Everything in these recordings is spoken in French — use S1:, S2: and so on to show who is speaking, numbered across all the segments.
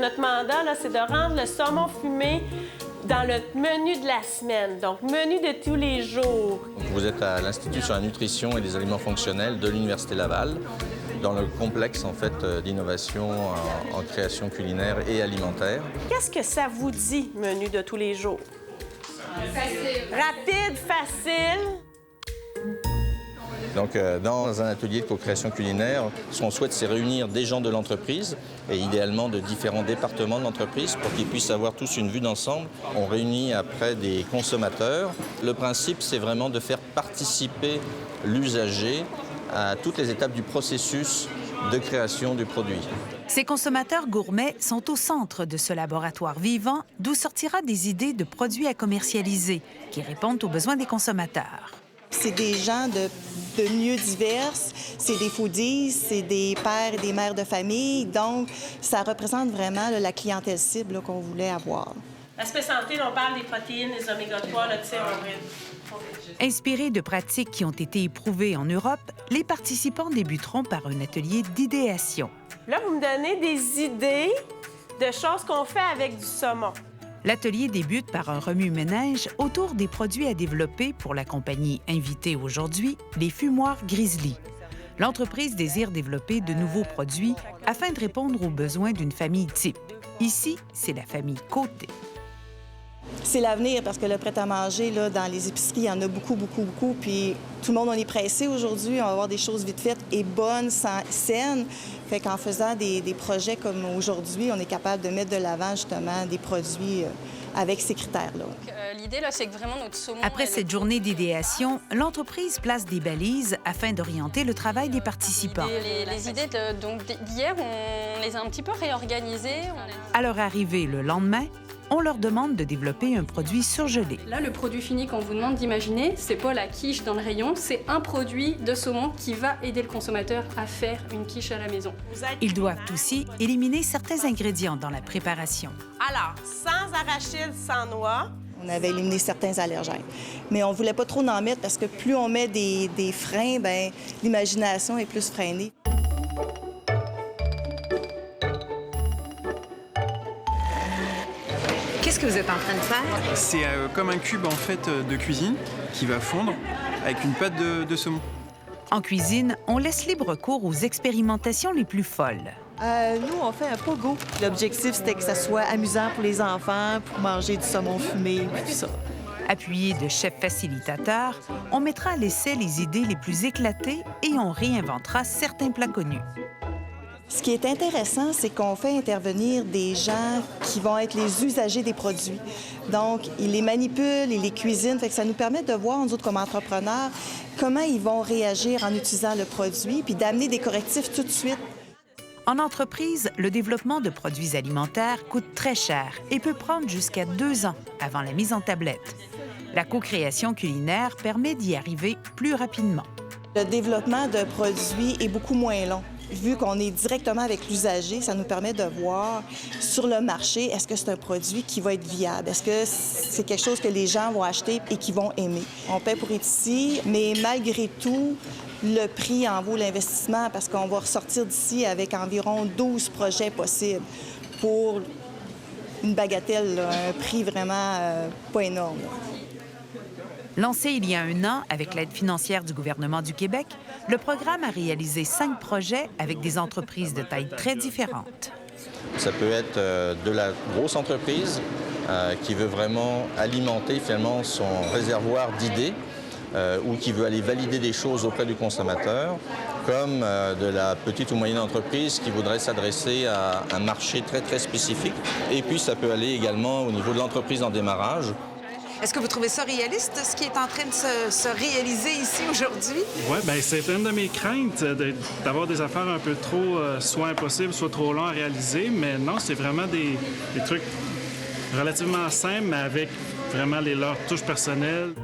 S1: notre mandat, là, c'est de rendre le saumon fumé dans le menu de la semaine, donc menu de tous les jours.
S2: Vous êtes à l'Institut sur la nutrition et les aliments fonctionnels de l'Université Laval, dans le complexe en fait, d'innovation en création culinaire et alimentaire.
S1: Qu'est-ce que ça vous dit, menu de tous les jours? Facile. Rapide, facile.
S2: Donc, dans un atelier de co-création culinaire, ce qu'on souhaite, c'est réunir des gens de l'entreprise et idéalement de différents départements de l'entreprise pour qu'ils puissent avoir tous une vue d'ensemble. On réunit après des consommateurs. Le principe, c'est vraiment de faire participer l'usager à toutes les étapes du processus de création du produit.
S3: Ces consommateurs gourmets sont au centre de ce laboratoire vivant d'où sortira des idées de produits à commercialiser qui répondent aux besoins des consommateurs.
S4: C'est des gens de milieux divers, c'est des foodies, c'est des pères et des mères de famille. Donc, ça représente vraiment là, la clientèle cible qu'on voulait avoir.
S1: L'aspect santé, on parle des protéines, des oméga-3, là, tu sais,
S3: Inspirés de pratiques qui ont été éprouvées en Europe, les participants débuteront par un atelier d'idéation.
S1: Là, vous me donnez des idées de choses qu'on fait avec du saumon.
S3: L'atelier débute par un remue-ménage autour des produits à développer pour la compagnie invitée aujourd'hui, les fumoirs Grizzly. L'entreprise désire développer de nouveaux produits afin de répondre aux besoins d'une famille type. Ici, c'est la famille Côté.
S4: C'est l'avenir parce que le prêt-à-manger, là, dans les épiceries, il y en a beaucoup, beaucoup, beaucoup. Puis tout le monde, on est pressé aujourd'hui. On va avoir des choses vite faites et bonnes, saines. Fait qu'en faisant des projets comme aujourd'hui, on est capable de mettre de l'avant, justement, des produits avec ces critères-là.
S5: L'idée, là, c'est que vraiment notre saumon...
S3: Après cette journée d'idéation, l'entreprise place des balises afin d'orienter le travail des participants.
S5: Les idées d'hier, on les a un petit peu réorganisées.
S3: À leur arrivée le lendemain, on leur demande de développer un produit surgelé.
S5: Là, le produit fini qu'on vous demande d'imaginer, c'est pas la quiche dans le rayon, c'est un produit de saumon qui va aider le consommateur à faire une quiche à la maison.
S3: Ils doivent aussi éliminer certains ingrédients dans la préparation.
S1: Alors, sans arachide, sans noix.
S4: On avait éliminé certains allergènes. Mais on ne voulait pas trop en mettre parce que plus on met des freins, bien, l'imagination est plus freinée.
S3: Qu'est-ce que vous êtes en train de faire?
S6: C'est comme un cube en fait de cuisine qui va fondre avec une pâte de saumon.
S3: En cuisine, on laisse libre cours aux expérimentations les plus folles.
S7: Nous, on fait un pogo. L'objectif, c'était que ça soit amusant pour les enfants, pour manger du saumon fumé et tout ça.
S3: Appuyés de chefs facilitateurs, on mettra à l'essai les idées les plus éclatées et on réinventera certains plats connus.
S4: Ce qui est intéressant, c'est qu'on fait intervenir des gens qui vont être les usagers des produits. Donc, ils les manipulent, ils les cuisinent. Fait que ça nous permet de voir, nous autres, comme entrepreneurs, comment ils vont réagir en utilisant le produit, puis d'amener des correctifs tout de suite.
S3: En entreprise, le développement de produits alimentaires coûte très cher et peut prendre jusqu'à 2 ans avant la mise en tablette. La co-création culinaire permet d'y arriver plus rapidement.
S4: Le développement de produits est beaucoup moins long. Vu qu'on est directement avec l'usager, ça nous permet de voir sur le marché, est-ce que c'est un produit qui va être viable? Est-ce que c'est quelque chose que les gens vont acheter et qu'ils vont aimer? On paie pour être ici, mais malgré tout, le prix en vaut l'investissement parce qu'on va ressortir d'ici avec environ 12 projets possibles pour une bagatelle, là, un prix vraiment pas énorme.
S3: Lancé il y a 1 an avec l'aide financière du gouvernement du Québec, le programme a réalisé 5 projets avec des entreprises de tailles très différentes.
S2: Ça peut être de la grosse entreprise qui veut vraiment alimenter finalement son réservoir d'idées ou qui veut aller valider des choses auprès du consommateur, comme de la petite ou moyenne entreprise qui voudrait s'adresser à un marché très, très spécifique. Et puis, ça peut aller également au niveau de l'entreprise en démarrage.
S8: Est-ce que vous trouvez ça réaliste, ce qui est en train de se réaliser ici aujourd'hui?
S9: Oui, bien, c'est une de mes craintes, d'avoir des affaires un peu trop, soit impossibles, soit trop longs à réaliser. Mais non, c'est vraiment des trucs relativement simples, mais avec vraiment leurs touches personnelles.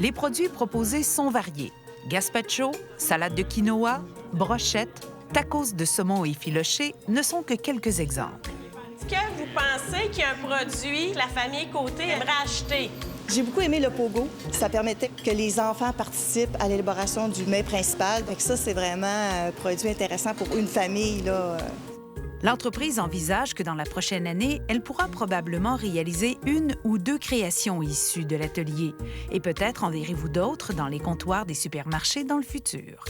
S3: Les produits proposés sont variés. Gazpacho, salade de quinoa, brochettes, tacos de saumon effiloché ne sont que quelques exemples.
S1: Est-ce que vous pensez qu'il y a un produit que la famille Côté aimerait acheter?
S4: J'ai beaucoup aimé le pogo. Ça permettait que les enfants participent à l'élaboration du mets principal. Fait que ça, c'est vraiment un produit intéressant pour une famille, là.
S3: L'entreprise envisage que dans la prochaine année, elle pourra probablement réaliser 1 ou 2 créations issues de l'atelier. Et peut-être en verrez-vous d'autres dans les comptoirs des supermarchés dans le futur.